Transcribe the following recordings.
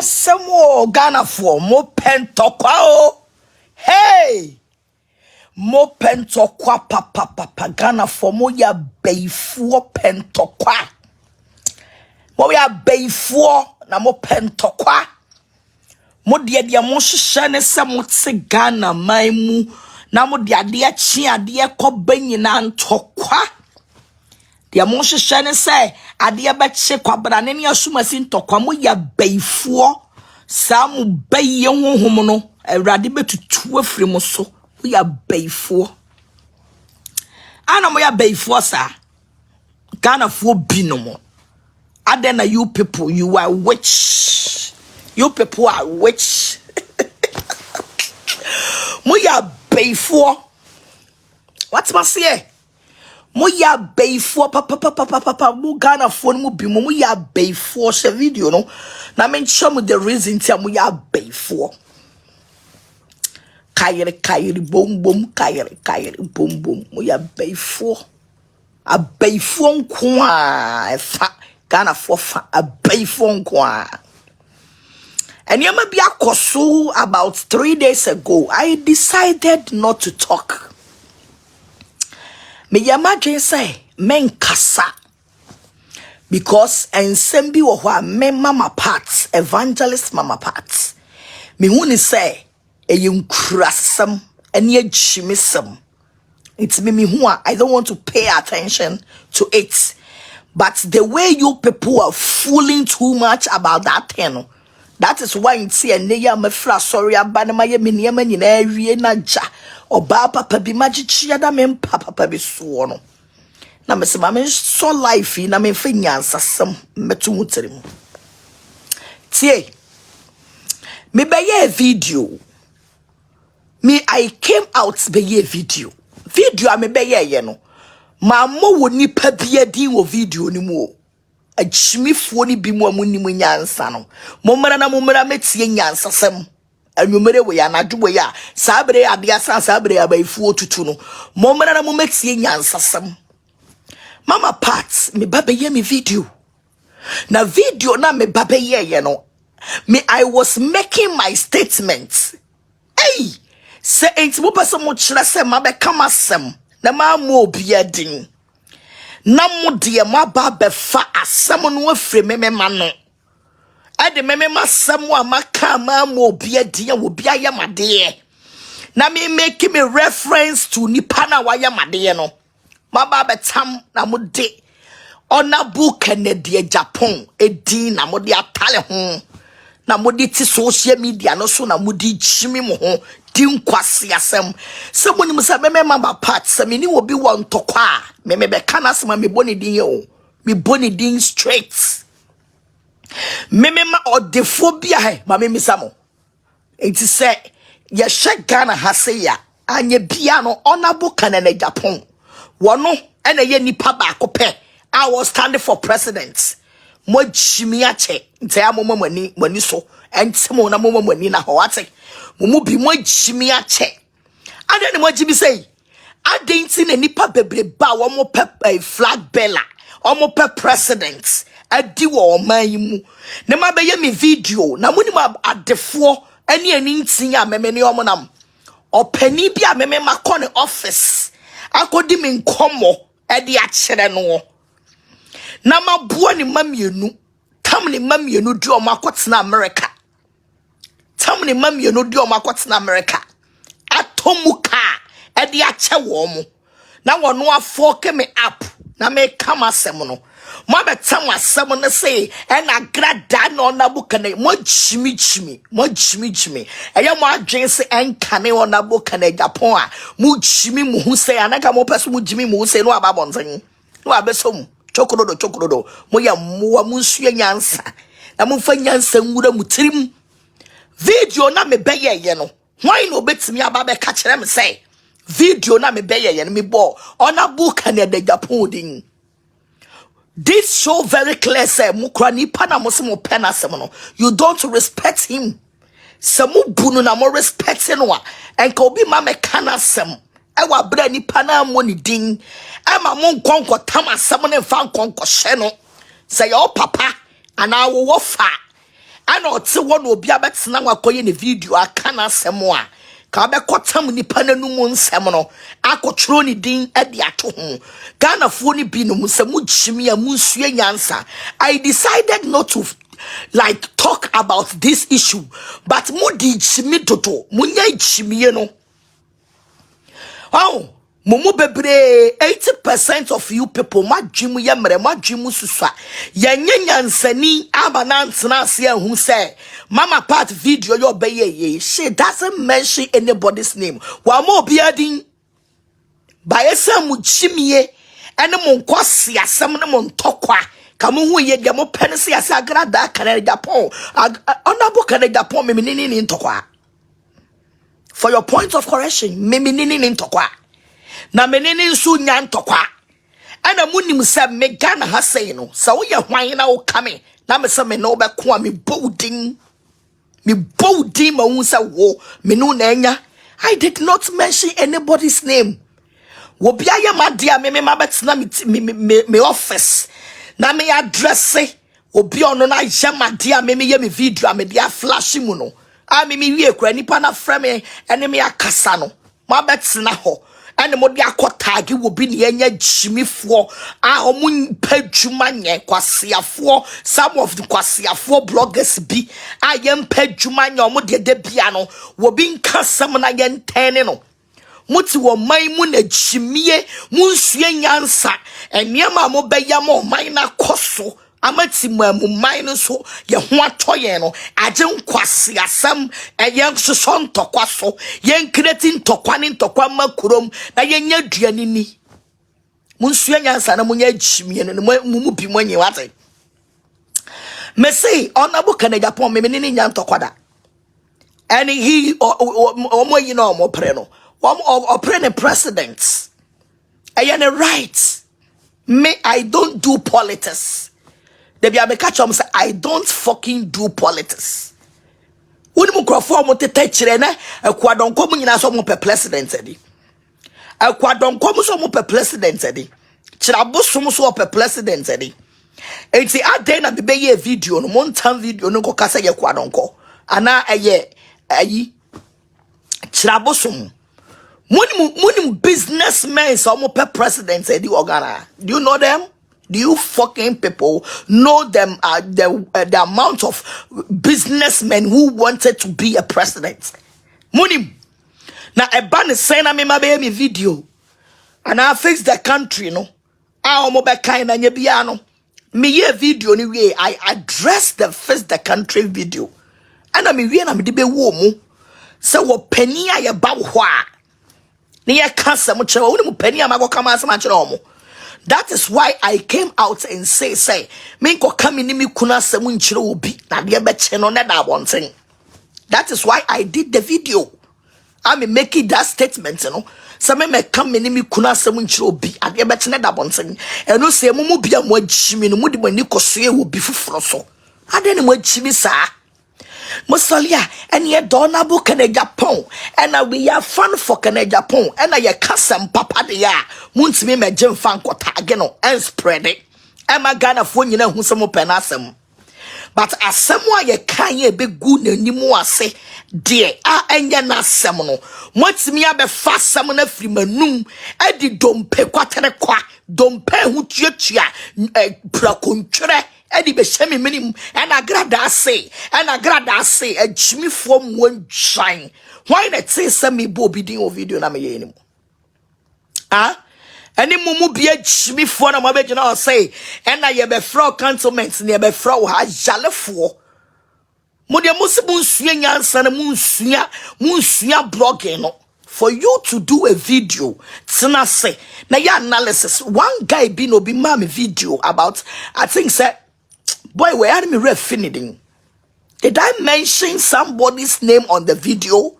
Asemo Ghana for mo pentokwa. Hey, mo pentokwa papa Ghana for mo ya beifuo pentokwa. Mo ya beifuo na mo pentokwa. Mo dia mo hyehyɛ ne sɛ mo te Ghana man na mo dia chi ade ko banyina ntokwa. Dia mo hyehyɛ ne sɛ ade bɛkye kwabra ne asumasi ntokwa mo ya beifuo sa mo baye honhom no awurade betutu afiri mo so mo ya beifuo. Ana mo ya beifuo sa Ghana fo binom. Adena you people, you are witch. You people are witch. Moya beifuo. What must say? Moya beifuo papa mo Ghana phone mo bi mo ya beifuo she video no. Na men show me the reason tia mo ya beifuo. Kayere boom kayere boom mo ya beifuo. A beifuo nko a fa Ghana for fa a beifuo nko a. And you may be a kosu about 3 days ago. I decided not to talk. Me yamaje say men kasa because and sembi wo me mama parts evangelist mama parts. Me huni say e yunkrasam ene chimisam. It's me who I don't want to pay attention to it. But the way you people are fooling too much about that thing. That is why you see a neya me fra sorry abanama ye miniama nyina awie na ja oba papa bi magichia da me papa bi so no na me se ma me so life na me fa nyansasem metu mutirem tie me be ye video I came out be ye video a me be ye no ma mo woni pa bia din wo video ni mu o achimifo ni bi mu amunimu nyansa no momara na momara metie nyansa sem anwumere we ya na dwo ya sabre ade asa sabre abaifuo tutu no momara na mometie nyansa sem mama parts me baba ye me video na video na me baba ye no me I was making my statements hey say enti mo pese mo kire se ma be kama sem na ma mo obia din na mo de ma ba be fa asem no afre memema no ade memema asem a maka ma mo obia din a obia ya made na me make me reference to nipa na wa ya made no ma ba be tam na mo de honorable Kennedy Agyapong edin na mo de atale ho na mo de ti social media no so na mo de chimi mo ho din kwase asem se monim se memema ba part se me ni obi wo ntokwa me be kana asem me boni din o me boni din straight memema odephobia he ma me misamo enti se ye hye Ghana hase ya anye bia no honorable Kennedy Agyapong wono ene ye nipa ba akopɛ I was standing for president mo jimi ache nti amoma mani so enti mo na moma mani na ho ate mo bi mo jimi ache ade ne mo jimi say ade nti na nipa bebre ba wo mo pe flag bearer o mo pe president adi wo man mu ne ma be ye me video na mo ni ma adefo ani nti ya meme ne o mo nam opani bi a meme makọ ne office akodi me nkomo ade a kire no na mabuo ni mamienu tam ni mamienu di o makotena America tam ni mamienu di o makotena America atomuka e di ache wo mo na wono afo ke me up na me kama asem no mo betam asem no say e na Agradaa na onabukane mo chimi eya mo adwen se enkane onabukane Agyapong a mo chimi mo hu say anaka mo peso mo jimi mo say no ababonten no abesom chokododo moya muwa munsue nyansa na mfa nyansa nwura mutirim video na me beye ye no hwan na obetimi aba be ka kire me say video na me beye ye no me bo ona book na de Agyapong din this show very clear say mukra nipa na mo se mo pen asem no you don't respect him se mo bunu na mo respect no a enka obi ma me kana asem ewa bra nipa na mo ni din ema mo nkonko tam asem ne fa nkonko hye no say your papa ana wo fa ana ote won obi abetena wakoye ne video aka na asemo a ka be kotam nipa nanum nsem no akotro ni din ade ato ho Ghana fo ni bi no musemu gyimi a munsue nyansa. I decided not to like talk about this issue, but mudi gyimi toto munya gyimi no. Oh, Mumu bebre 80% of you people madwimu ye mre madwimu susua ye nyanyansani abanantsena se hu say mama part video yo be ye she doesn't mention anybody's name wa mo biadin ba yesa mu gyimie ene mo nkwase asem ne mo ntokwa ka mo hu ye de mo pen se ase Agradaa kan Agyapong onabo kan Agyapong me nini ntokwa. For your point of correction, me nini ntokwa na menene nso nya ntokwa ana munim se me Ghana ha sei no sa wo ye hwan na wo kame na me se me no be ko me bolding ma hu se wo me no na nya. I did not mention anybody's name. Wo bia ye madia me mabetena me office na me address obi ono na ye madia me ye me video me dia flash mu no a me wie kura nipa na frame ene me akasa no mabetena ho ene mo dia akotagi wo bi ne anya gyimifo a omun padwuma nye kwaseafo. Some of the kwaseafo bloggers bi a yem padwuma nye omo de bia no wo bi nkasam na ye ntene no muti wo man mu na gyimie munsue nyansa eniema mo beyam o man na koso amati mamu man no so ye ho atoye no agye nkwase asam eye soso ntokwa so ye nkreti ntokwa ne ntokwa makurom na ye nya duani ni munsue nyansa na munya gyimie no mu bi monye wate me say onabo kan Agyapong me ne nya ntokwa da and he omo yi no omo pre no or presidents. I am right. Me, I don't do politics. They be a catch say I don't fucking do politics. When you crofo mo tete chirena, a quadon come in as per president edi. A quadon come so mo per president edi. Chirabos so per president edi. And see, I then at the bay video, no montan video, no go kasa ye quadon ko. Ana aye chirabosum. Munim businessmen some per presidents edi Ghana. Do you know them? Do you fucking people know them? The amount of businessmen who wanted to be a president. Munim. Now a ban saying I me video, and I fix the country no. I omo be kind and yebiano. Me ye video ni way I address the fix the country video, and I me we na me de be wo mu. So wo penny aye ba hwa. That is why I came out and say, Minko coming me kuna semunchiro be na de beche no na da bonten. That is why I did the video. I'm making that statement, you know. Some me come me kuna semunchiro be na de beche na da bonten. E no say mo bia mo agimi no mo de mani kosoe wo bi fufuro so. Ade ne mo agimi sa. Musalia and ye donable can Agyapong and we are fun for can Agyapong and I casam papa de ya munts me jim fan quotageno and spread it. Emma Ghana phone you know who some penasem. But as someone ye can ye be good and you more say, dear, and ye na semono. What's me a be fast summoner from a noon, Eddie don't pay quatere qua, don't pay who chia procunture. Edi be shemi minim and Agradaa say a Jimmy from one shine. Why not say send me Bobby Ding video na me anymore? Ah? Any mumu be a Jimmy for na mabejina say and I be fraud cantonments near be fraud ha jale for. Modia musibun suya ansana munsuya blogging no. For you to do a video, tina say na your analysis. One guy be no be mami video about I think say boy, where are me refiniding? Did I mention somebody's name on the video?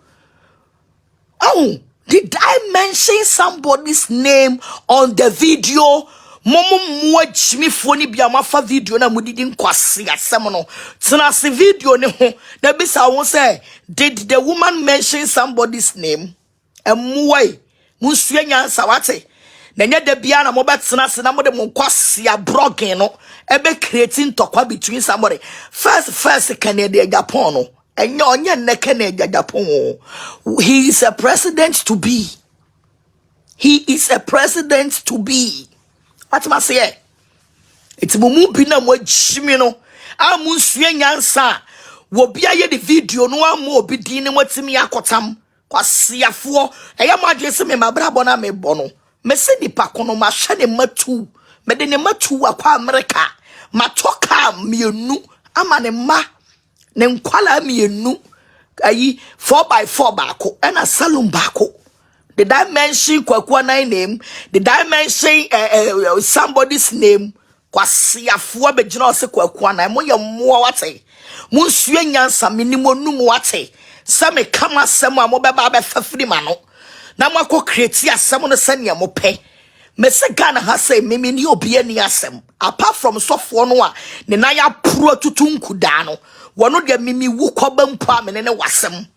Oh, did I mention somebody's name on the video? Momo watch me funny be a mafa video na mudidin kwasi asemono. Tina se video ne ho. Na bisa won say, did the woman mention somebody's name? Muwai, musuya nyansa wate. Nenya de bia na mo betena se na mo de mo kwase abrogen no ebe creating tokwa between somebody. First Canada Agyapong no. Enye onye ne Canada Agyapong. He is a president to be. He is a president to be. What must say? It's mumu bina mo jimi no. Amu nsue nyansa. Wo bia ye the video no amu obi din ne watimi akotam. Kwasiafo. Eya mo adwese me mabrabo na me bono. Me se nipa kono ma hwe ne matu. Me de ne matu akwa America. Matoka mienu ama ne ma ne nkwala mienu. Ayi 4x4 bako ena salon bako. Did I mention Kwakwana name? Did I mention somebody's name? Kwasiafo abegyina se Kwakwana. Mo ye mo wate. Mo nsue nyansa minimo num wate. Se me kama asem a mo beba abefafiri ma no. Na mo akọ create asem no se ne mo pe. Me se Ghana ha say me ni obi ani asem. Apart from sofo no a ne na ya pro tutu nkuda no. Wono de mimi wu koba mpo a me ne wasem.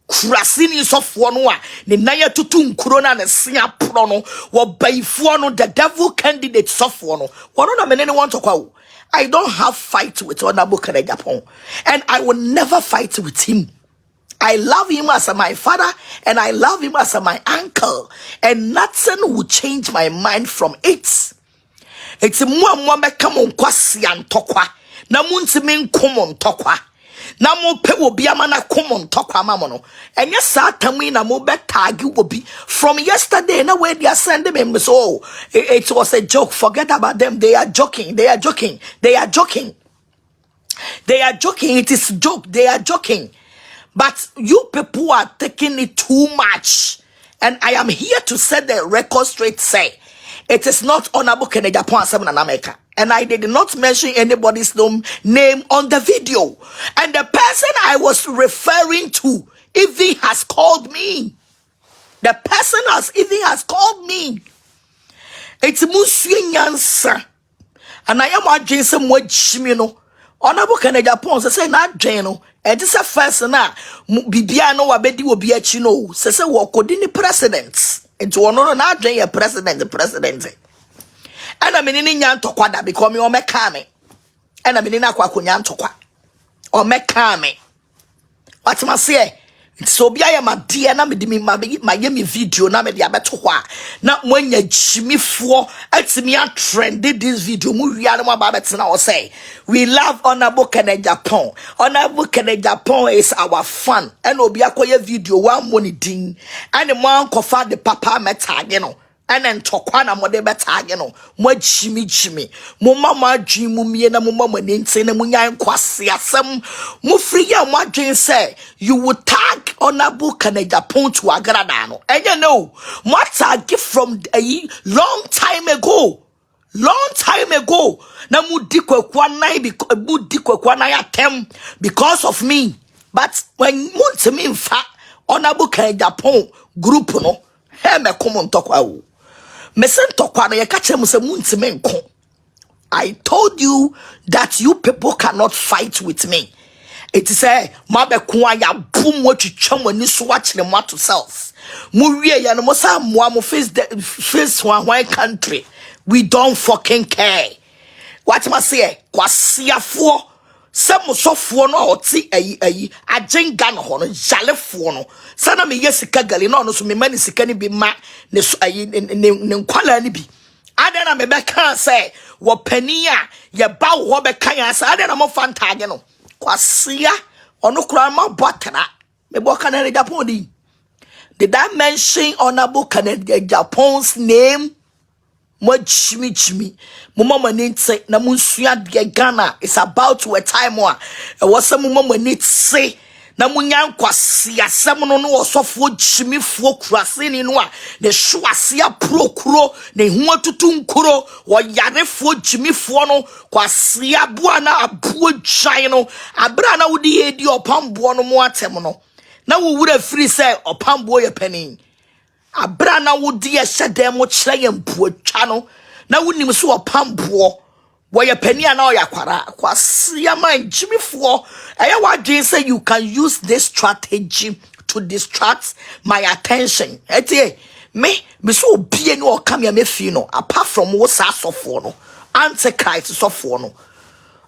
Kurasini sofo no a ne na ya tutu nkuro na ne se apro no. Wo baifo no the devil candidate sofo no. Wono na me ne want to kwa. I don't have fight with Honorable Agyapong, and I will never fight with him. I love him as my father, and I love him as my uncle, and nothing will change my mind from it. It's more me come on kwasi antokwa. Na muntimi nkomon tokwa. Na mo pe obi amana komon tokwa mamono. Enye sa tamu na mo be tag obi. From yesterday na where they are sending me so it was a joke. Forget about them. They are joking. They are joking. They are joking. They are joking. It is joke. They are joking. But you people are taking it too much. And I am here to set the record straight. Say, it is not Honorable Agyapong 7 in America. And I did not mention anybody's name on the video. And the person I was referring to even has called me. The person has called me. It's Musu Nyansa. And I am a Jason Wachimino. Honorable Agyapong say na Jano. And this a first na Bibiano Wabedi will be a chino. Say Wakodini presidents. And to honor na Jane a president, the president. And I'm in Nyan Tokwa that become your mekame. And I'm in Aquakunyan Tokwa. Or mekame. What must say? So be I am a dear na me my yemi video na me diabetwa. Not when you Jimmy for it's me a trended this video. We say we love Honorable Agyapong. Honorable Agyapong is our fun. And obiakoye video one money ding. And the man kofa the papa metag, you know. And then tokwana mo de beta you know mo jimi mo mama dream mo mie na mo mama nti na mo nyan kwase asem mo free ya mo adwen say you would tag Honorable Agyapong to Agradaa no enye no mo tag from a long time ago na mo di kwakwa nai atem because of me. But when mo ntimi mfa Honorable Agyapong group no he me come ntokwa wo I told you that you people cannot fight with me. It is a mabekwa ya boom what you chum when you swatch them what to self. Murie ya no mosa mo face one country. We don't fucking care. What must say? Kwasiafo. Some sofo no oti ajenga no ho no jalefo no sana me yesika gali no so me mani sika ni bi ma ne so ne nkwala ni bi ade na me be kan say wo pani a ye ba wo be kan asa ade na mo fantage no kwasia ono kura ma botara me bo kan na Agyapong di. Did I mention Honorable Agyapong's name? Mo chimi mo mama nti na mo nsua de Ghana is about to a time wa e wo se mo mama nti na mo nyan kwase asem no no osofo chimi fo kurase ni no a de hwase aprokuro ne hu atutu nkuro wo yarefo chimi fo no kwase aboa na aboa twan no abra na wodi edi opambo no mo atem no na wo wura free say opambo ye panin abra na wodi ye hyedem mo kire ye mpuatwa no na wonim so opambo wo ye pani na o yakwara kwase ya man jimifo eya wadwen say you can use this strategy to distract my attention. Etie me so be no come ya me fi no apart from what sa sofo no antichrist sofo no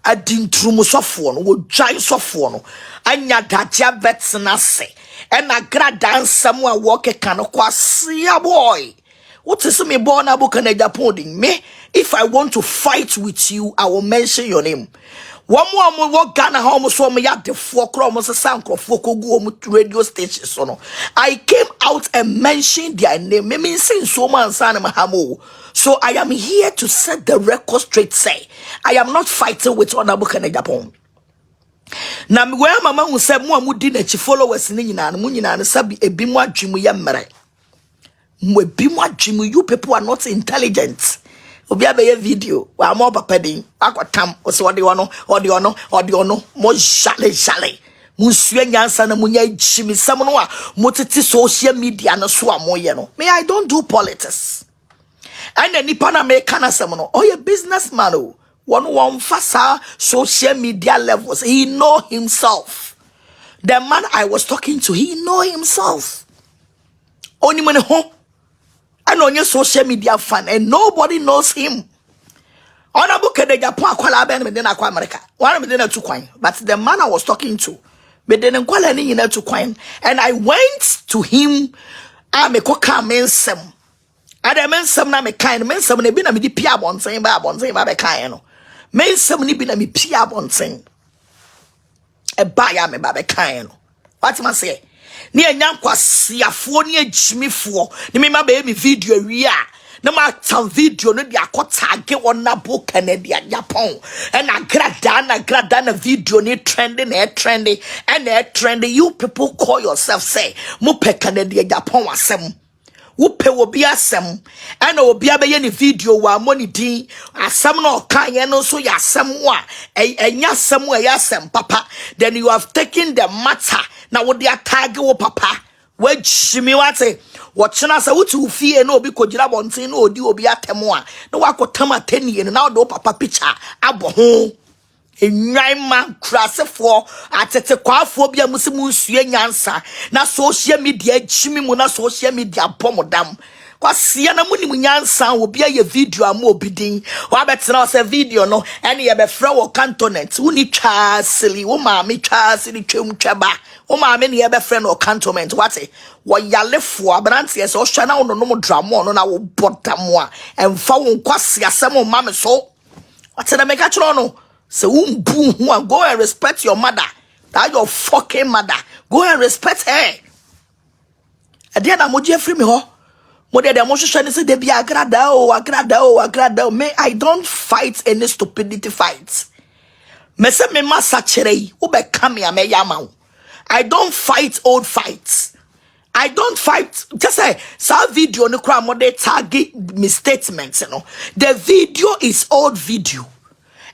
adintrum sofo no wo dwan sofo no anya dadia betsna se and Agradaa nsam a walk can kwasia boy. What is me born Agyapong? Me, if I want to fight with you, I will mention your name. One more walk Ghana home so me at the 4 cromos a sound of radio station. So I came out and mentioned their name. Me mean saying so man sana mahamo. So I am here to set the record straight. Say I am not fighting with Agyapong. Na where mama who said mo amudi na chi followers ni nyina no nyina no sabi ebi mo adwemu ye mmere mo ebi mo adwemu. You people are not intelligent. Obi abeye video wa mo papa din akwatam o se ode ono mo jale mo sua nyansa na mo nya jimi sam no a mo tete social media no so amoye no. Me, I don't do politics. And any pana me kana sam no oh ye businessman o. One fasa social media levels. He know himself. The man I was talking to, he know himself. Only when home, I know your social media fan, and nobody knows him. On a book de Japan, America. One of them to coin, but the man I was talking to, but then call any to coin, and I went to him. I'm a coca mensem. And I meant some name kind men, some been a midi pia bon saying by the kind. Men somebody be na me pia bonsen e buyer me ba be kan no what ma say ne anyam kwasiafo ne agimifo ne me ma be me video wi a na ma tan video no dia akotage wona bo Canada Agyapong and Agradaa na video ne trending and you people call yourself say mo pe Canada Agyapong asem Wupe obi asem ana obi abeye ni video wa money din asem no kan ye no so ya asem wa enya asem wa ya asem papa then you have taken the matter na wo dia tag wo papa wa jimi wate wo chena sa wutu fie na obi kogira bonten na odi obi atem a na wakotam atenie na wo papa picture abo ho enwan man krasefo atete kwafo bia musimu nsue nyansa na social media jimi mu na social media pomodam kwasia na muni nyansa obi aye video am obidin wa betena o video no ene ye be frɛ wo cantonment uni twa sili wo ma me twa sili twem twaba wo ma me ne ye be frɛ no cantonment wate wo yalefo abrante ye so hwa na wo no drama no na wo bodam a emfa wo kwasia asem ma me so wate na meka chro no. So go and respect your mother. That your fucking mother. Go and respect her. And then I'm free me ho. Mode de mo hwehwe ne se de bia Agradaa. Me, I don't fight any stupidity fights. Me se me masachere wo be come ya me yama. I don't fight old fights. I don't fight. Just say sa video no kwa mode target misstatements, you know. The video is old video.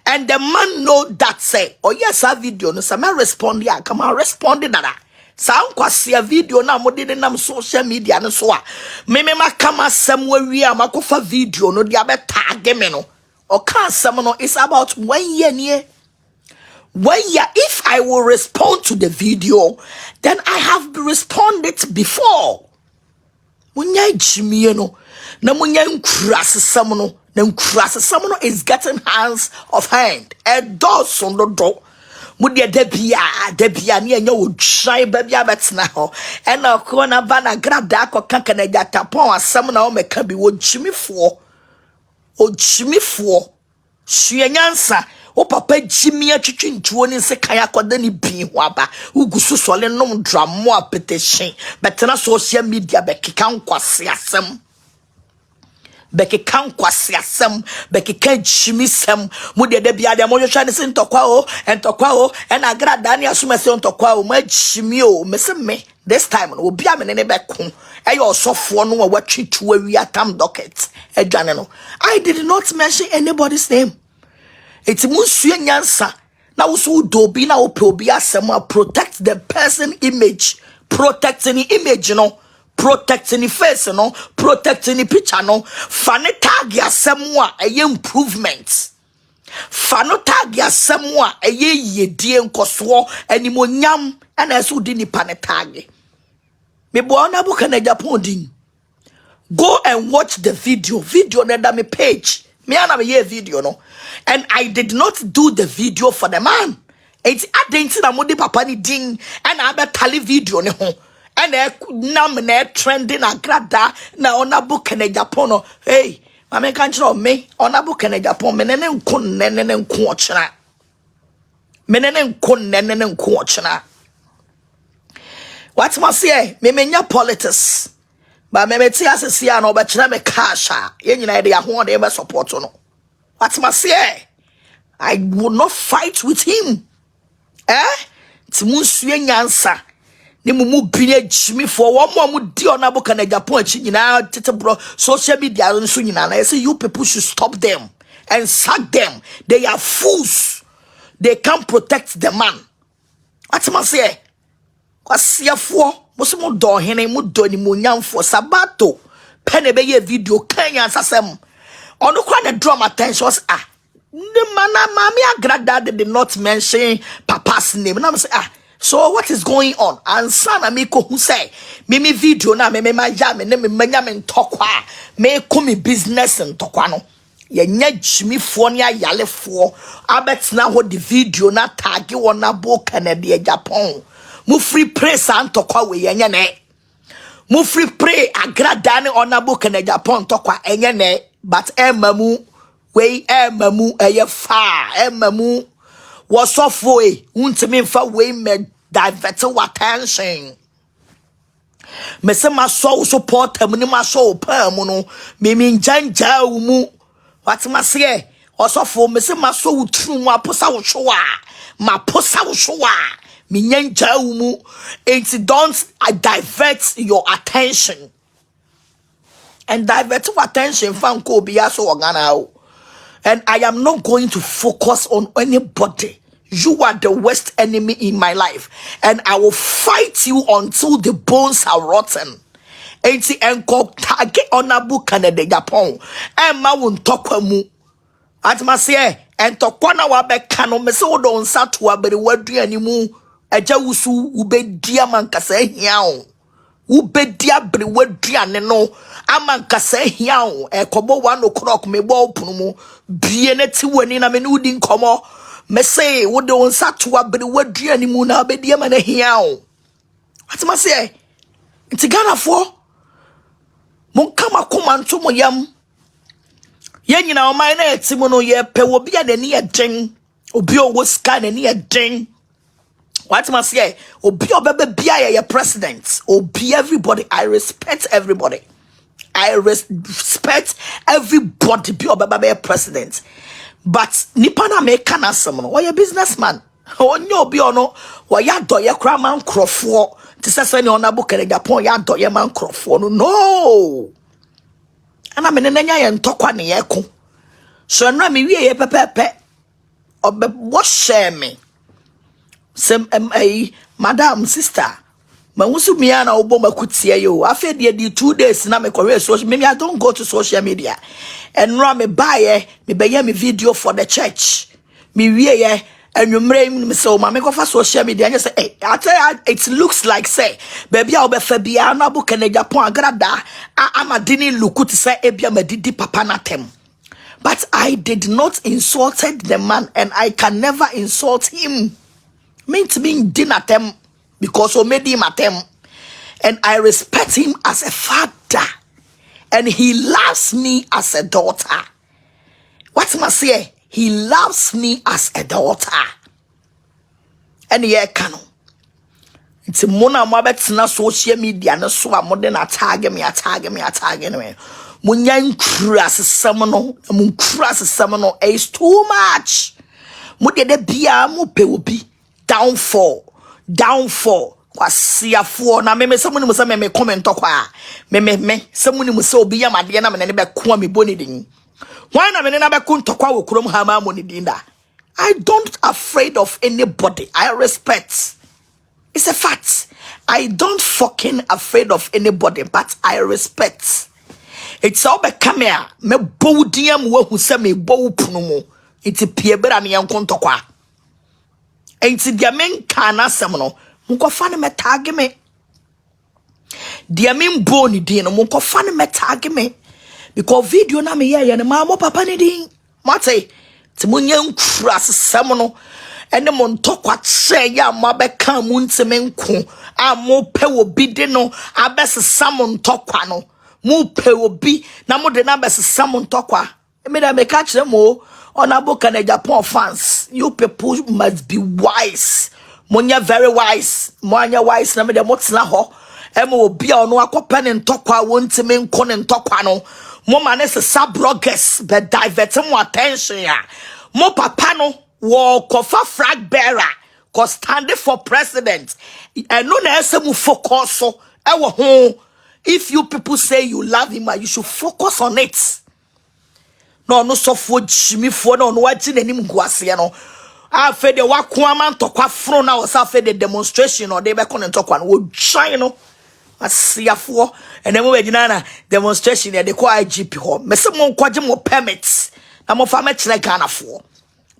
And the man know that say, oh yes, a video no some respond ya come on respond that. Sound kwasi video na mo de nam social media no so a me ma kama somewhere we am akofa video no dia be tag me no. O kan some no it's about 1 year near 1 year. If I will respond to the video, then I have responded before. Munya jimi no na munya nkrase sam no. Someone is getting hands of hand. A does on the door. Mudia debia near your shy baby abets now. And a corner van Agradaa or Canada Tapon, some now may be what Jimmy for. Oh, Jimmy for. She answer. Oh, Papa Jimmy a chicken tuning se kayako deni be waba. Ugusu solen no drama petition. But na social media becky can't quasi asem. Beke kan kwasi asem beke kan chimi sem mu de bia de mo hwehwa ne se ntokwa o en Agradaa ne asoma se ntokwa o ma chimi o me this time no obi amene ne beko eyo osofo no wa twitu awi atam docket adwane no. I did not mention anybody's name. It's musu nyansa na wo so do bi na wo pe obi asem a protect the person image, protect any image no. Protect any face, no, protect any picture, no. Fane tag ya semwa a improvements. Fano tag ya semwa a ye die nkoswo animonyam and as who didn't pane tag. Me bona book and Agyapong din. Go and watch the video. Video na me page. Me ana me ye video no. And I did not do the video for the man. It's adenti na modi papa ni ding and I tali video ne ho. And nam na trending Agradaa na onabo kene Japan no. Hey, mame kan chiro me onabo kene Japan me nene nko nene nko ochra. Me nene nko nene nko ochra. What must say? Me menya politics. But me meti asesi an obechira me cash a. Ye nyina de ahon de be support no. What must say? I will not fight with him. Ti munsue nyansa. Ni mumu bine jimi for one more di onabo kana Japan chi nyina tete bro social media nso nyina na say you people should stop them and sack them. They are fools. They can't protect the man. What must say? Kwasiafo musumu do hene mu do ni mu nyamfo sabato pene be ye video kanya sasem ono kwa na draw my attention was the man mami Agradaa did not mention papa's name na say so what is going on and sana me ko hu say me video na me ma ya me me manya me ntokwa me ko me business ntokwa no ye nya jimifo ne ayalefo abetina ho the video na tag wona bo Canada Agyapong mu free pray santokwa we yenye ne mu free pray Agradaa ne onabo Canada Agyapong tokwa enye ne but emamu we emamu eye fa emamu wasofo e untimi fa we me divert our attention me se ma so support am ni ma so pam no me njanja mu what ma se wasofo me se ma so utru mu aposa wo hwo a ma posa wo hwo a minyanja umu and don't divert your attention and divert your attention fan ko biya so ogana. And I am not going to focus on anybody. You are the worst enemy in my life and I will fight you until the bones are rotten. Enti enko target onabu Canada Agyapong and ma won tokwa mu atma se entokwa na wa be kano me se wo don sato abere waduani mu aja wusu ubedia mankasa hia o ubedia bere waduane no amankasa hia o ekobo 1 o'clock me bo opunu mu bie na ti wani na me no di nkomo me say wo don sato abere waduani mu na obedia ma na hia o atma se nti Ghana fo mon kama komanto mo yam ye nyina o man na etimu no ye pe wo bia na ni eden obi o wo ska na ni eden what must say obi obebe bia ye president obi everybody I respect everybody I respect everybody bi obebe be president but nipa na me kana asem no wo businessman onye obi ono wo ya do ye kra man krofo ti sese ne onabo Canada Agyapong ya do ye man krofo no ana me nenya ye ntokwa ne ye ko so na me wie ye pepepe obe wo share me sem madam sister ma wusu mi ana obo makutie yo afa de 2 days na me correct social me I don't go to social media and no me buy me be me video for the church me wie ye anwumre me so ma me go for social media and say hey it looks like say baby a obefa bia na bo Canada Agyapong Agradaa amadini lukuti say ebia madidi papa natem. But I did not insulted the man and I can never insult him. Meant being dinner them because I made him at them. And I respect him as a father. And he loves me as a daughter. What must I say? He loves me as a daughter. And yeah, canon. It's a mona mabet na social media na so a modern attack me. Munyan crass seminal, mun crass seminal is too much. Mude de bia mu pe obi downfall. Kwasia for na me someone must me comment okwa. Me someone must so be ma de na me ne be ko me boni din. Why na me na be kun tokwa wo krom ha ma mo ni din da. I don't afraid of anybody. I respect. It's a fact. I don't fucking afraid of anybody, but I respect. It's all be come here. Me bow diam wo hu se me bow punu mu. Iti pie bera ne yankon tokwa. Enti dia men kana sem no. Nko fa ne me tag me. Dear mean bony din no monko fan me tag me. Because video na me ye ne ma mo papa ne din. Mate. Ti munye nkras semono. Ene mo ntokwa che ya mo abeka mu ntime nko. A mo pe obi de no abesesa mo ntokwa no. Mo pe obi na mo de na abesesa mo ntokwa. Me da me catch them all on Agyapong and Agyapong fans. You people must be wise. Monya very wise. Monya wise na me de motsna ho. Emo obi a ono akopen ntokwa wontime nko ne ntokwa no. Mo man is sub bloggers but divert more attention ya. Mo papa no wo kofa flag bearer cause standing for president. And no na ese mu focus so. Ewo ho. If you people say you love him, you should focus on it. No so for Jimmy for no watching any guasia no. I fed the wakuaman to qua fro now was after the demonstration or they back on and talk one would shine no. I see a four and then we did demonstration at the quiet GP home. Mr. Mon quadrum more permits. I'm of a match like Ghana for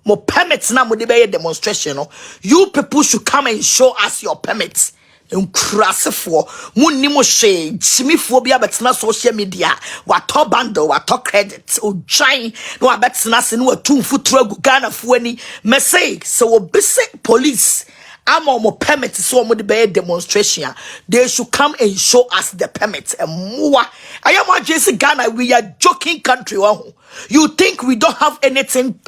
more permits now would be a demonstration. No, you people should come and show us your permits. For Munimo shade, Simiphobia, but not social media. What top bundle, what top credit, or giant, no, I bet nothing, no, 2 foot rug, Ghana for any message. So, basic police. I'm more permit so much the demonstration. They should come and show us the permit. And more. I am a JC Ghana. We are joking country. You think we don't have anything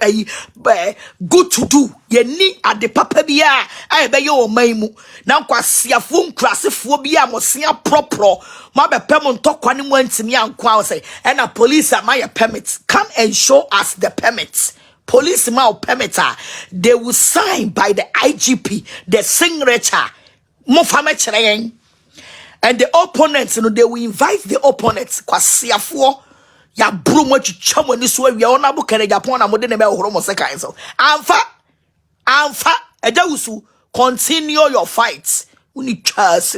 good to do? You need at the papa bia. I be your maimu. Now kwa siya fun krasi phobia mo siya proper. Ma be pemon to kwa ni mwenti mi an kwa say. And a police at my permit. Come and show us the permits. Police permitter, they will sign by the IGP, the signature, and the opponents, they will invite the opponents. Kwasiafo, ya broom what you chum when this way we are on Agyapong and Agyapong and Modena Horomo second. So, Anfa, Ejawusu, continue your fights. We need chance.